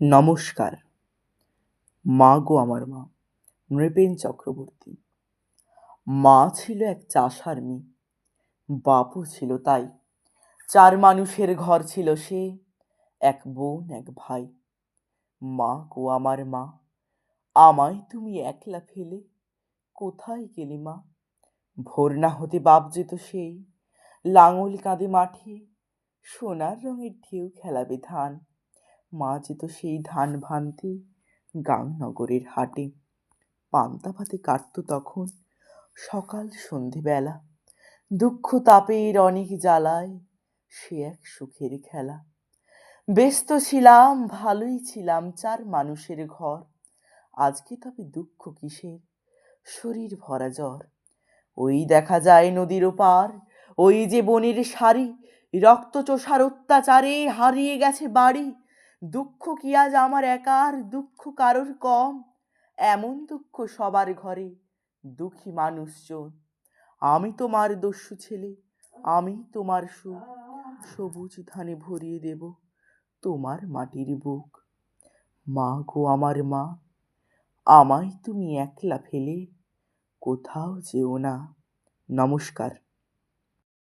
নমস্কার। মা গো আমার মা। নৃপেন চক্রবর্তী। মা ছিল এক চাষার মেয়ে, বাপও ছিল তাই। 4 মানুষের ঘর ছিল সে, এক বোন এক ভাই। মা গো আমার মা, আমায় তুমি একলা ফেলে কোথায় গেলে মা? ভোর না হতে বাপ যেত সেই, লাঙল কাঁদে মাঠে, সোনার রঙের ঢেউ খেলাবে ধান। মা যেত সেই ধান ভানতে গাংনগরের হাটে। পান্তা ভাতে কাটতো তখন সকাল সন্ধেবেলা। দুঃখ তাপের অনেক জ্বালায় সে এক সুখের খেলা। ব্যস্ত ছিলাম, ভালোই ছিলাম, 4 মানুষের ঘর। আজকে তবে দুঃখ কিসের, শরীর ভরা জ্বর। ওই দেখা যায় নদীর ওপার, ওই যে বনের সারি, রক্তচোষার অত্যাচারে হারিয়ে গেছে বাড়ি। দুঃখ কি আজ আমার একার, দুঃখ কারোর কম? এমন দুঃখ সবার ঘরে, দুঃখী মানুষজন। আমি তোমার দস্যু ছেলে, আমি তোমার সুখ, সবুজ ধানে ভরিয়ে দেব তোমার মাটির বুক। মা গো আমার মা, আমায় তুমি একলা ফেলে কোথাও যেও না। নমস্কার।